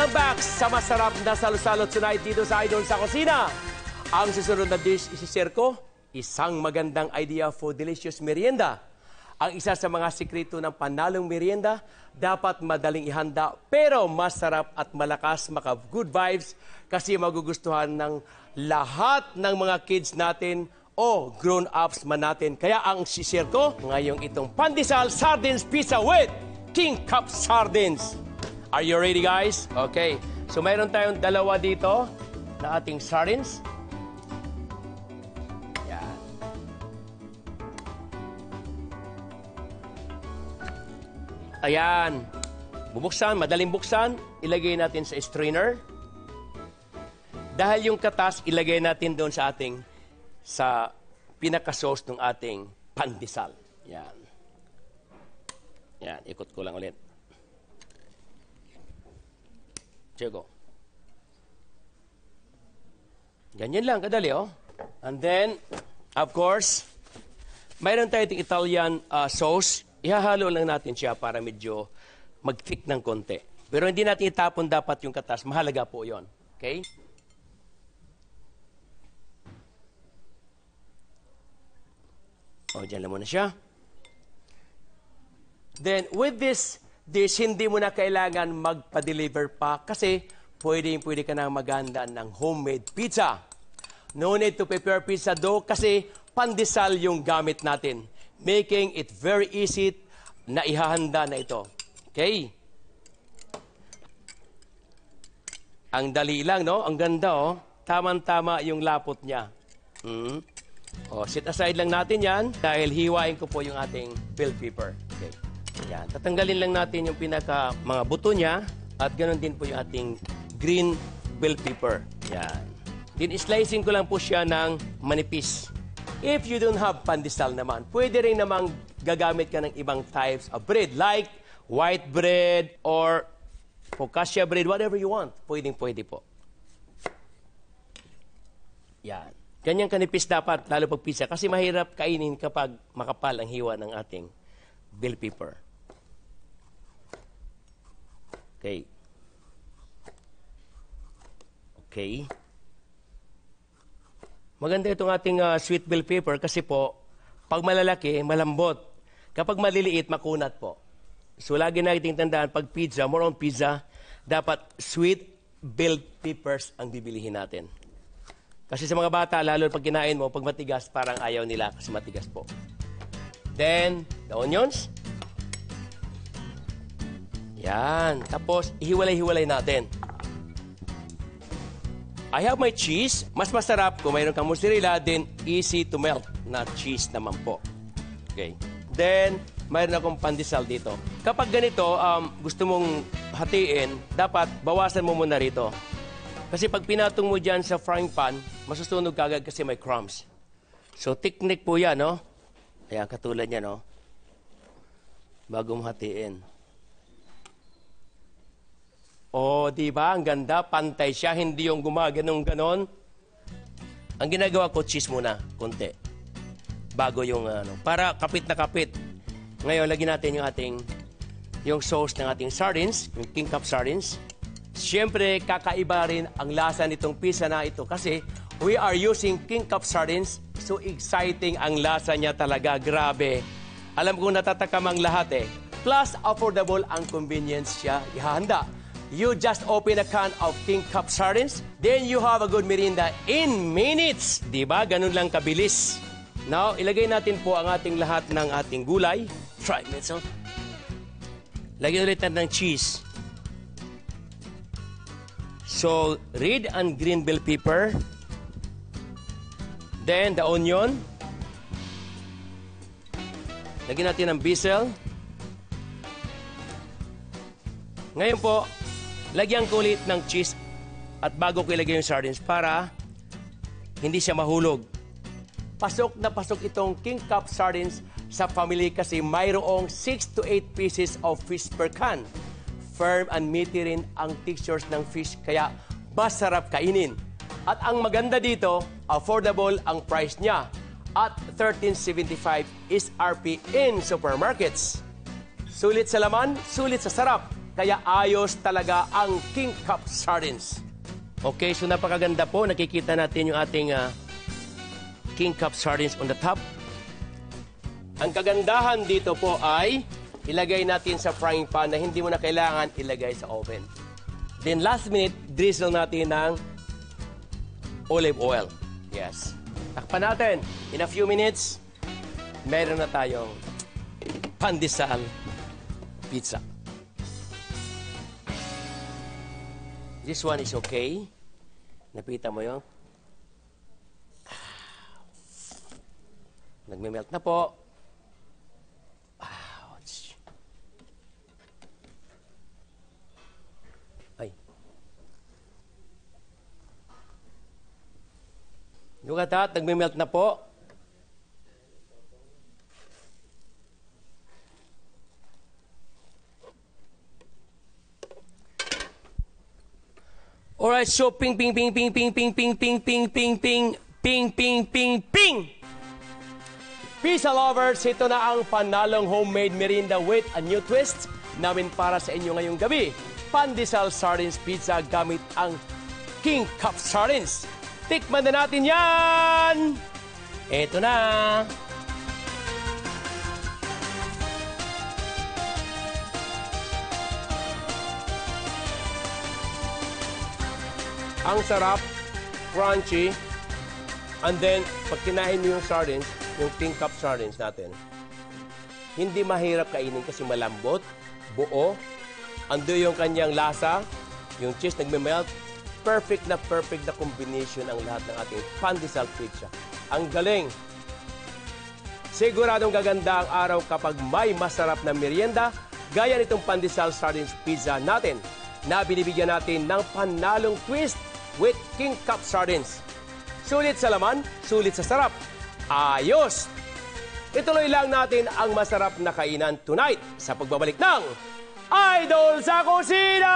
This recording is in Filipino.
Welcome back sa masarap na salo-salo tonight dito sa Idol sa Kusina. Ang susunod na dish isi-share ko, isang magandang idea for delicious merienda. Ang isa sa mga sikreto ng panalong merienda, dapat madaling ihanda pero masarap at malakas maka-good vibes kasi magugustuhan ng lahat ng mga kids natin o grown-ups man natin. Kaya ang isi-share ko ngayong itong pandesal sardines pizza with King Cup sardines. Are you ready, guys? Okay. So, mayroon tayong dalawa dito na ating sardines. Yan. Ayan. Bubuksan, madaling buksan. Ilagay natin sa strainer. Dahil yung katas, ilagay natin doon sa ating, sa pinaka-sauce ng ating pandesal. Yan. Yan. Ikot ko lang ulit. Go. Ganyan lang, kadali, oh. And then, of course, mayroon tayong Italian sauce. Ihahalo lang natin siya para medyo mag-thick ng konti. Pero hindi natin itapon dapat yung katas. Mahalaga po yon. Okay? O, dyan lang muna siya. Then, with this dish, hindi mo na kailangan magpa-deliver pa kasi pwede ka na maganda ng homemade pizza. No need to prepare pizza dough kasi pandesal yung gamit natin. Making it very easy na ihahanda na ito. Okay? Ang dali lang, no? Ang ganda, oh. Tama-tama yung lapot niya. O, sit aside lang natin yan dahil hiwain ko po yung ating bell pepper. Okay. Yan. Tatanggalin lang natin yung mga buto niya at ganoon din po yung ating green bell pepper. Yan. Din slicing ko lang po siya ng manipis. If you don't have pandesal naman, pwede rin namang gagamit ka ng ibang types of bread like white bread or focaccia bread, whatever you want. Pwede po. Yan. Ganyang kanipis dapat, lalo pag pizza, kasi mahirap kainin kapag makapal ang hiwa ng ating bell pepper. Okay. Okay. Maganda itong ating sweet bell pepper kasi po, pag malalaki, malambot. Kapag maliliit, makunat po. So, lagi nating tandaan, pag pizza, more on pizza, dapat sweet bell peppers ang bibilihin natin. Kasi sa mga bata, lalo pag kinain mo, pag matigas, parang ayaw nila kasi matigas po. Then, the onions. Yan. Tapos, ihiwalay-hiwalay natin. I have my cheese. Mas masarap kung mayroon kang mozzarella, then easy to melt na cheese naman po. Okay. Then, mayroon akong pandesal dito. Kapag ganito, gusto mong hatiin, dapat bawasan mo muna rito. Kasi pag pinatong mo dyan sa frying pan, masusunog kagad kasi may crumbs. So, technique po yan, no? Ayan, katulad niya, no? Bago mo hatiin. Oh, di ba? Ang ganda. Pantay siya. Hindi yung gumaganong-ganon. Ang ginagawa ko, cheese muna. Konti. Bago yung, para kapit na kapit. Ngayon, lagyan natin yung sauce ng ating sardines, yung King Cup sardines. Siyempre, kakaiba rin ang lasa nitong pizza na ito kasi we are using King Cup sardines. So exciting ang lasa niya talaga. Grabe. Alam ko natatakam ang lahat eh. Plus, affordable ang convenience siya ihahanda. You just open a can of King Cup sardines, then you have a good merienda in minutes. Diba? Ganun lang kabilis. Now, ilagay natin po ang ating lahat ng ating gulay. Try Mitchell. Lagyan ulit natin ng cheese. So, red and green bell pepper. Then, the onion. Lagyan natin ng basil. Ngayon po, lagyan ko ulit ng cheese at bago ko ilagay yung sardines para hindi siya mahulog. Pasok na pasok itong King Cup sardines sa family kasi mayroong 6 to 8 pieces of fish per can. Firm and meaty rin ang textures ng fish kaya masarap kainin. At ang maganda dito, affordable ang price niya at $13.75 SRP in supermarkets. Sulit sa laman, sulit sa sarap. Kaya ayos talaga ang King Cup Sardines. Okay, so napakaganda po. Nakikita natin yung ating King Cup Sardines on the top. Ang kagandahan dito po ay ilagay natin sa frying pan na hindi mo na kailangan ilagay sa oven. Then last minute, drizzle natin ng olive oil. Yes. Takpan natin. In a few minutes, meron na tayong pandesal pizza. This one is okay. Napita mo yun. Nagme-melt na po. Ay. Look at that. Nagme-melt na po. Alright, so ping, ping, ping, ping, ping, ping, ping, ping, ping, ping, ping, ping, ping, ping, ping. Pizza lovers, ito na ang panalong homemade merienda with a new twist namin para sa inyo ngayong gabi. Pandesal Sardines Pizza gamit ang King Cup Sardines. Tikman na natin yan! Ito na! Ang sarap, crunchy, and then pag kinain mo yung sardines, yung King Cup Sardines natin, hindi mahirap kainin kasi malambot, buo, ando yung kanyang lasa, yung cheese nagme-melt, perfect na combination ang lahat ng ating pandesal pizza. Ang galing! Siguradong gaganda ang araw kapag may masarap na merienda, gaya nitong pandesal sardines pizza natin, na binibigyan natin ng panalong twist with King Cup Sardines. Sulit sa laman, sulit sa sarap. Ayos! Ituloy lang natin ang masarap na kainan tonight sa pagbabalik ng Idol sa Kusina!